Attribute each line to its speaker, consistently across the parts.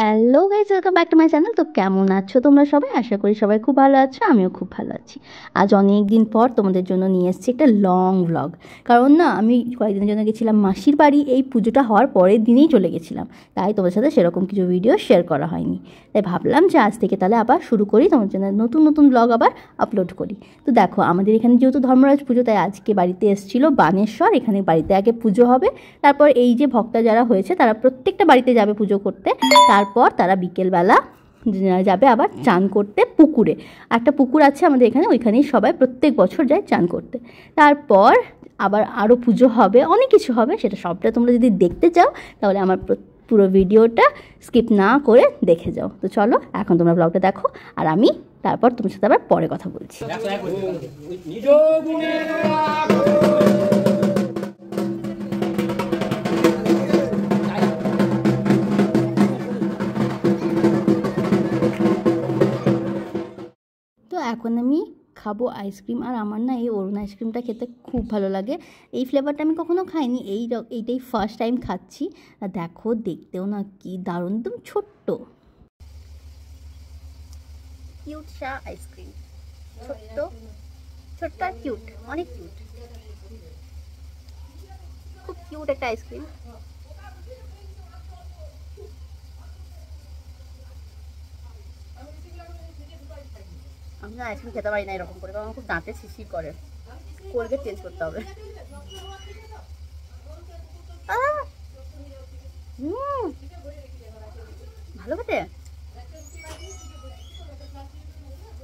Speaker 1: Hello guys, welcome back to my channel. তো কেমন আছো তোমরা সবাই? আশা করি সবাই খুব ভালো আছো, আমিও খুব ভালো আছি। আজ অনেক দিন পর তোমাদের জন্য নিয়ে এসেছি একটা লং ভ্লগ। কারণ না, আমি কয়েকদিনের জন্য গেছিলাম মাসির বাড়ি, এই পুজোটা হওয়ার পরের দিনেই চলে গেছিলাম, তাই তোমাদের সাথে সেরকম কিছু ভিডিও শেয়ার করা হয়নি। তাই ভাবলাম যে আজ থেকে তাহলে আবার শুরু করি, তোমাদের জন্য নতুন নতুন ভ্লগ আবার আপলোড করি। তো দেখো, আমাদের এখানে যেহেতু ধর্মরাজ পুজো, তাই আজকে বাড়িতে এসেছিলো বানেশ্বর। এখানে বাড়িতে আগে পুজো হবে, তারপর এই যে ভক্তা যারা হয়েছে তারা প্রত্যেকটা বাড়িতে যাবে পুজো করতে। তারপর তারা বিকেলবেলা যাবে আবার চান করতে পুকুরে। একটা পুকুর আছে আমাদের এখানে, ওইখানেই সবাই প্রত্যেক বছর যায় চান করতে। তারপর আবার আরও পুজো হবে, অনেক কিছু হবে, সেটা সবটা তোমরা যদি দেখতে চাও তাহলে আমার পুরো ভিডিওটা স্কিপ না করে দেখে যাও। তো চলো, এখন তোমরা ব্লগটা দেখো, আর আমি তারপর তোমার সাথে আবার পরে কথা বলছি। তো এখন আমি খাবো আইসক্রিম, আর আমার না এই অরুণ আইসক্রিমটা খেতে খুব ভালো লাগে। এই ফ্লেভারটা আমি কখনো খাইনি, এইটাই ফার্স্ট টাইম খাচ্ছি। আর দেখো, দেখতেও না কি দারুণ, একদম ছোট্ট কিউট সা আইসক্রিম, ছোট্ট ছোট্ট আর কিউট, অনেক কিউট, খুব কিউট একটা আইসক্রিম। আমি না আইসক্রিম খেতে পারি না এরকম করে, কারণ আমার খুব দাঁতে শিরশির করে, কোলগেট চেঞ্জ করতে হবে। ভালো খেতে।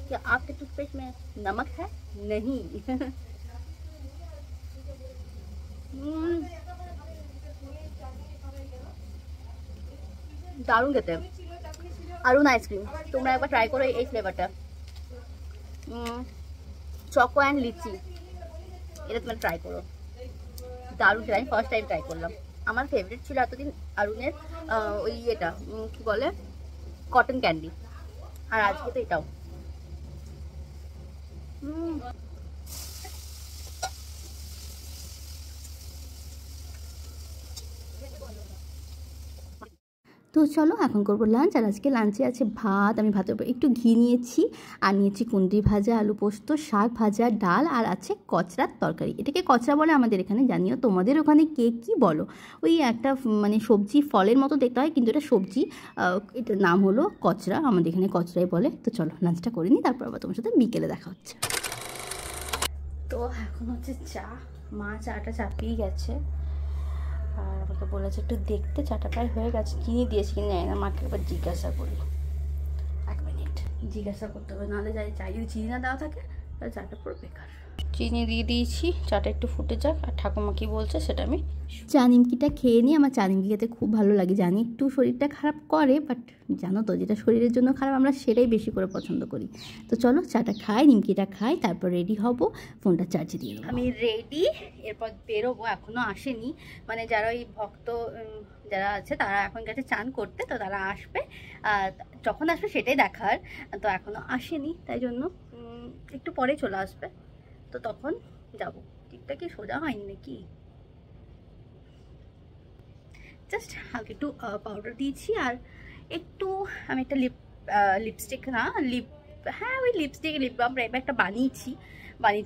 Speaker 1: क्या आपके टूथपेस्ट में नमक है? नहीं। দারুণ খেতে অরুণ আইসক্রিম, তোমরা একবার ট্রাই করো এই ফ্লেভারটা, চকো অ্যান্ড লিচি, এটা তোমরা ট্রাই করো, দারুণ খেতে। আমি ফার্স্ট টাইম ট্রাই করলাম। আমার ফেভারিট ছিল এতদিন অরুণের ওই এটা কি বলে, কটন ক্যান্ডি, আর আজকে তো এটাও। তো চলো এখন করবো লাঞ্চ। আর আজকে লাঞ্চে আছে ভাত, আমি ভাতের উপর একটু ঘি নিয়েছি, আর নিয়েছি কুঁদরি ভাজা, আলু পোস্ত, শাক ভাজা, ডাল, আর আছে কচড়ার তরকারি। এটাকে কচড়া বলে আমাদের এখানে, জানিও তোমাদের ওখানে কে কী বলো। ওই একটা মানে সবজি ফলের মতো দেখতে হয়, কিন্তু এটা সবজি, এটার নাম হলো কচড়া, আমাদের এখানে কচড়াই বলে। তো চলো লাঞ্চটা করে নিই, তারপর আবার তোমার সাথে বিকেলে দেখা হচ্ছে। তো এখন হচ্ছে চা, মা চাটা চাপিয়ে গেছে, আর আমাকে বলেছে একটু দেখতে, চাটা প্রায় হয়ে গেছে, চিনি দিয়েছি কিনে জানি না, মাকে একবার জিজ্ঞাসা করি। এক মিনিট, জিজ্ঞাসা করতে হবে, নাহলে যাই চাই যদি চিনি না দেওয়া থাকে তাহলে চাটা পুরো বেকার। চিনি দিয়ে দিয়েছি, চাটা একটু ফুটে যাক, আর ঠাকুমা কী বলছে সেটা আমি চা নিমকিটা খেয়ে নিই। আমার চা নিমকি খেতে খুব ভালো লাগে, জানি একটু শরীরটা খারাপ করে, বাট জানো তো যেটা শরীরের জন্য খারাপ আমরা সেটাই বেশি করে পছন্দ করি। তো চলো চাটা খাই, নিমকিটা খাই, তারপর রেডি হব, ফোনটা চার্জে দিয়ে দেবো। আমি রেডি, এরপর বেরোবো, এখনও আসেনি, মানে যারা ওই ভক্ত যারা আছে তারা এখন গেছে চান করতে, তো তারা আসবে, যখন আসবে সেটাই দেখার। তো এখনও আসেনি, তাই জন্য একটু পরে চলে আসবে, তো তখন যাব। ঠিকটা কি সোজা হয়নি নাকি, জাস্ট হালকা একটু পাউডার দিয়েছি, আর একটু আমি একটা লিপস্টিক না লিপ হ্যাঁ ওই লিপস্টিক লিপ বাম টাইপের একটা বানিয়েছি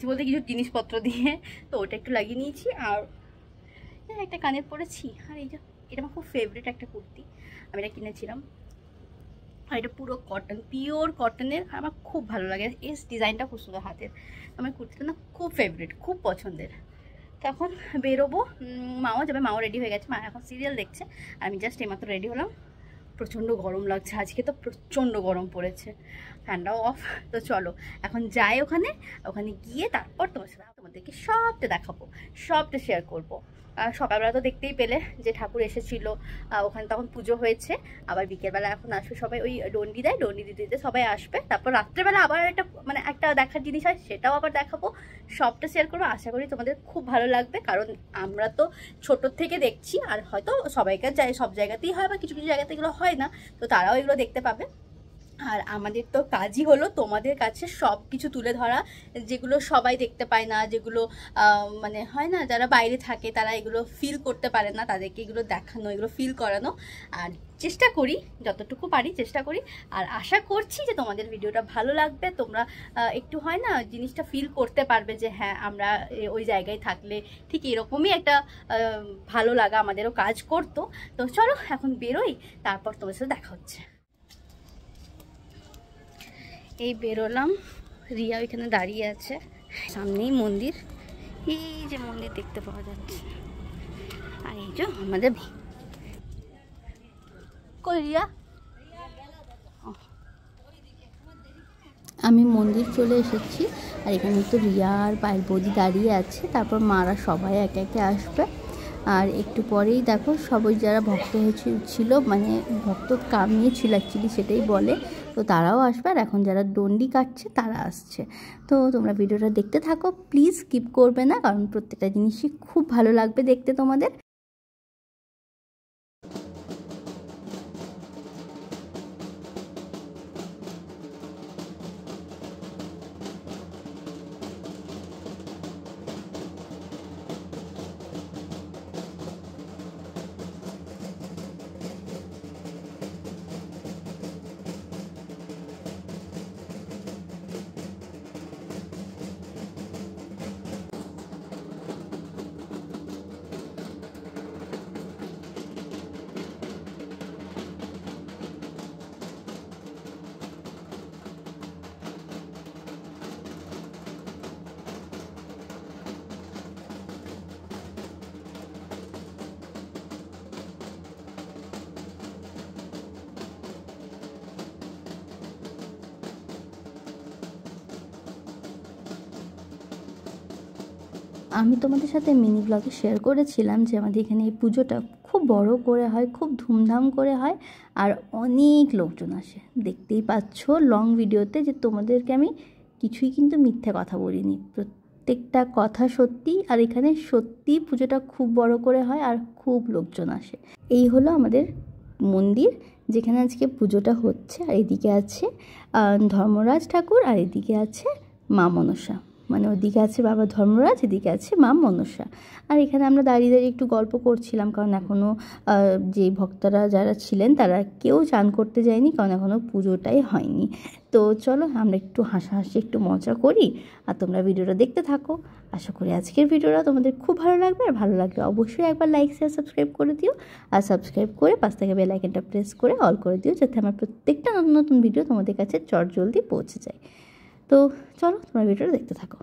Speaker 1: বলতে কিছু জিনিসপত্র দিয়ে, তো ওটা একটু লাগিয়ে নিয়েছি, আর একটা কানের পরেছি। আর এই যে এটা আমার খুব ফেভারিট একটা কুর্তি, আমি এটা কিনেছিলাম, আর এটা পুরো কটন, পিওর কটনের, আর আমার খুব ভালো লাগে, এই ডিজাইনটা খুব সুন্দর হাতের, আমার কুর্তিটা না খুব ফেভারিট, খুব পছন্দের। তো এখন বেরোবো, মাও যাবে, মাও রেডি হয়ে গেছে, মা এখন সিরিয়াল দেখছে, আর আমি জাস্ট এইমাত্র রেডি হলাম। প্রচণ্ড গরম লাগছে আজকে, তো প্রচণ্ড গরম পড়েছে, ফ্যানটাও অফ। তো চলো এখন যাই, ওখানে গিয়ে তারপর তোমাদেরকে সবটা দেখাবো, সবটা শেয়ার করবো। সকালবেলা তো দেখতেই পেলে যে ঠাকুর এসেছিলো, ওখানে তখন পুজো হয়েছে, আবার বিকেলবেলা এখন আসবে সবাই, ওই ডন্ডি দেয়, ডন্ডি দিতে দিতে সবাই আসবে, তারপর রাত্রেবেলা আবার একটা দেখার জিনিস হয়, সেটাও আবার দেখাবো, সবটা শেয়ার করবো। আশা করি তোমাদের খুব ভালো লাগবে, কারণ আমরা তো ছোটোর থেকে দেখছি, আর হয়তো সবাইকার সব জায়গাতেই হয়, বা কিছু কিছু জায়গাতে এগুলো হয় না, তো তারাও এগুলো দেখতে পাবে। আর আমাদের তো কাজই হলো তোমাদের কাছে সব কিছু তুলে ধরা, যেগুলো সবাই দেখতে পায় না, যেগুলো মানে হয় না যারা বাইরে থাকে তারা এগুলো ফিল করতে পারে না, তাদেরকে এগুলো দেখানো, এগুলো ফিল করানো। আর চেষ্টা করি যতটুকু পারি চেষ্টা করি। আর আশা করছি যে তোমাদের ভিডিওটা ভালো লাগবে, তোমরা একটু হয় না জিনিসটা ফিল করতে পারবে যে হ্যাঁ আমরা ওই জায়গায় থাকলে ঠিক এরকমই একটা ভালো লাগা আমাদেরও কাজ করতো। তো চলো এখন বেরোই, তারপর তোমার সাথে দেখা হচ্ছে। এই বেরোলাম, রিয়া ওইখানে দাঁড়িয়ে আছে, সামনেই মন্দির, এই যে মন্দির দেখতে পাওয়া যাচ্ছে। আর এই যে আমাদের কই রিয়া, আমি মন্দির চলে এসেছি। আর এখানে তো রিয়া আর পায়েল বৌদি দাঁড়িয়ে আছে, তারপর মারা সবাই একে একে আসবে। আর একটু পরেই দেখো সবাই যারা ভক্ত হয়েছিল, মানে ভক্ত কামিয়েছিল অ্যাকচুয়ালি সেটাই বলে, তো তারাও আসবে। আর এখন যারা ডন্ডি কাটছে তারা আসছে। তো তোমরা ভিডিওটা দেখতে থাকো, প্লিজ স্কিপ করবে না, কারণ প্রত্যেকটা জিনিসই খুব ভালো লাগবে দেখতে তোমাদের। আমি তোমাদের সাথে মিনি ব্লগে শেয়ার করেছিলাম যে আমাদের এখানে এই পুজোটা খুব বড় করে হয়, খুব ধুমধাম করে হয়, আর অনেক লোকজন আসে। দেখতেই পাচ্ছ লং ভিডিওতে যে তোমাদেরকে আমি কিছুই কিন্তু মিথ্যে কথা বলিনি, প্রত্যেকটা কথা সত্যি। আর এখানে সত্যি পুজোটা খুব বড় করে হয় আর খুব লোকজন আসে। এই হলো আমাদের মন্দির যেখানে আজকে পুজোটা হচ্ছে। আর এদিকে আছে ধর্মরাজ ঠাকুর, আর এদিকে আছে মা মনসা, মানে ওদিকে আছে বাবা ধর্মরাজ, এদিকে আছে মা মনসা। আর এখানে আমরা দাঁড়িয়ে দাঁড়িয়ে একটু গল্প করছিলাম, কারণ এখনও যে ভক্তরা যারা ছিলেন তারা কেউ চান করতে যায়নি, কারণ এখনও পুজোটাই হয়নি। তো চলো আমরা একটু হাসাহাসি একটু মজা করি, আর তোমরা ভিডিওটা দেখতে থাকো। আশা করি আজকের ভিডিওটা তোমাদের খুব ভালো লাগবে, আর ভালো লাগলে অবশ্যই একবার লাইক শেয়ার সাবস্ক্রাইব করে দিও। আর সাবস্ক্রাইব করে পাশ থেকে বেল আইকনটা প্রেস করে অল করে দিও, যাতে আমার প্রত্যেকটা নতুন নতুন ভিডিও তোমাদের কাছে চটজলদি পৌঁছে যায়। তো চলো তোমরা ভিডিওটা দেখতে থাকো।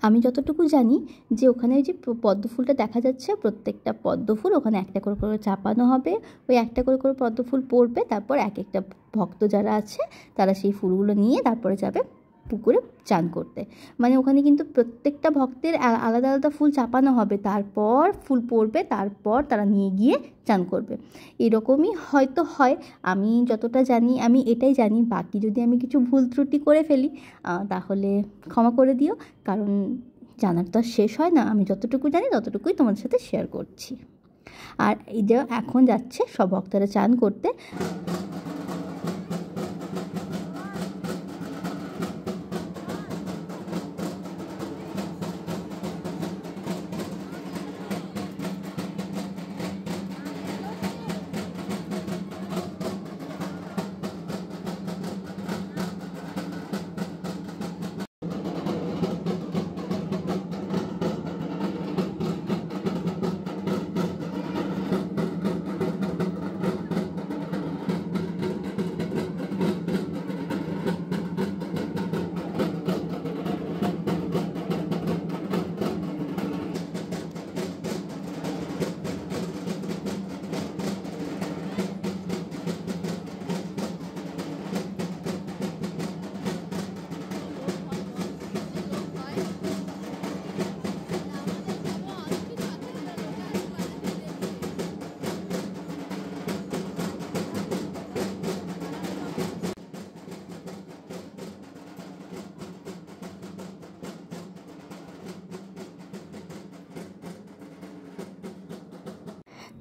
Speaker 1: আমি যতটুকু জানি যে ওখানে ওই যে পদ্ম ফুলটা দেখা যাচ্ছে, প্রত্যেকটা পদ্ম ফুল ওখানে একটা করে করে চাপানো হবে, ওই একটা করে করে পদ্ম ফুল পড়বে, তারপর এক একটা ভক্ত যারা আছে তারা সেই ফুলগুলো নিয়ে তারপরে যাবে পুকুরে চান করতে। মানে ওখানে কিন্তু প্রত্যেকটা ভক্তের আলাদা আলাদা ফুল চাপানো হবে, তারপর ফুল পড়বে, তারপর তারা নিয়ে গিয়ে চান করবে। এরকমই হয়তো হয়, আমি যতটা জানি আমি এটাই জানি। বাকি যদি আমি কিছু ভুল ত্রুটি করে ফেলি তাহলে ক্ষমা করে দিও, কারণ জানার তো আর শেষ হয় না। আমি যতটুকু জানি ততটুকুই তোমাদের সাথে শেয়ার করছি। আর এই যে এখন যাচ্ছে সব ভক্তরা চান করতে।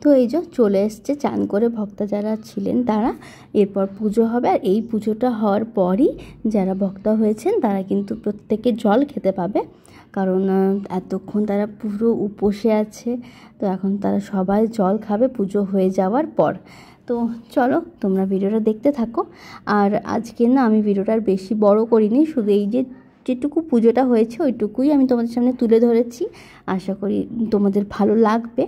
Speaker 1: তো এই যে চলে এসছে চান করে ভক্তা যারা ছিলেন তারা। এরপর পুজো হবে, আর এই পুজোটা হওয়ার পরই যারা ভক্তা হয়েছেন তারা কিন্তু প্রত্যেকে জল খেতে পাবে, কারণ এতক্ষণ তারা পুরো উপোসে আছে। তো এখন তারা সবাই জল খাবে পুজো হয়ে যাওয়ার পর। তো চলো তোমরা ভিডিওটা দেখতে থাকো। আর আজকে না আমি ভিডিওটা আর বেশি বড় করিনি, শুধু এই যেটুকু পুজোটা হয়েছে ওইটুকুই আমি তোমাদের সামনে তুলে ধরেছি। আশা করি তোমাদের ভালো লাগবে।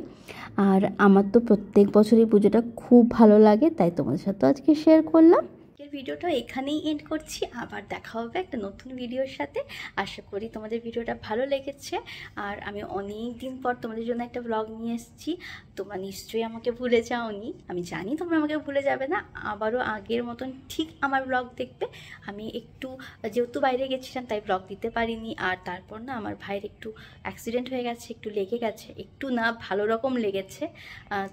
Speaker 1: আর আমার তো প্রত্যেক বছরই পুজোটা খুব ভালো লাগে, তাই তোমাদের সাথে আজকে শেয়ার করলাম। ভিডিওটা এখানেই এন্ড করছি, আবার দেখা হবে একটা নতুন ভিডিওর সাথে। আশা করি তোমাদের ভিডিওটা ভালো লেগেছে। আর আমি অনেক দিন পর তোমাদের জন্য একটা ব্লগ নিয়ে এসেছি। তোমরা নিশ্চয়ই আমাকে ভুলে যাওনি, আমি জানি তোমরা আমাকে ভুলে যাবে না, আবারও আগের মতন ঠিক আমার ব্লগ দেখবে। আমি একটু যেহেতু বাইরে গেছিলাম তাই ব্লগ দিতে পারিনি। আর তারপর না আমার ভাইয়ের একটু অ্যাক্সিডেন্ট হয়ে গেছে, একটু লেগে গেছে, একটু না ভালো রকম লেগেছে।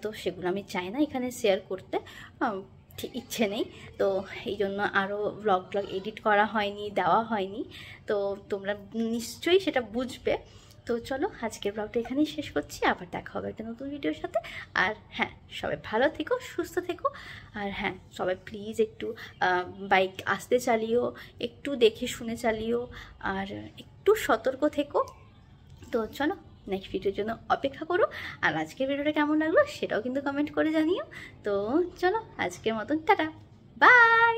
Speaker 1: তো সেগুলো আমি চাই না এখানে শেয়ার করতে, ঠিক ইচ্ছে নেই। তো এই জন্য আরও ব্লগ এডিট করা হয়নি, দেওয়া হয়নি। তো তোমরা নিশ্চয়ই সেটা বুঝবে। তো চলো আজকের ব্লগটা এখানেই শেষ করছি, আবার দেখা হবে একটা নতুন ভিডিওর সাথে। আর হ্যাঁ, সবাই ভালো থেকো, সুস্থ থেকো। আর হ্যাঁ, সবাই প্লিজ একটু বাইক আস্তে চালিও, একটু দেখে শুনে চালিও, আর একটু সতর্ক থেকো। তো চলো নেক্সট ভিডিওর জন্য অপেক্ষা করো। আর আজকের ভিডিওটা কেমন লাগলো সেটাও কিন্তু কমেন্ট করে জানিও। তো চলো আজকের মতন টাটা, বাই।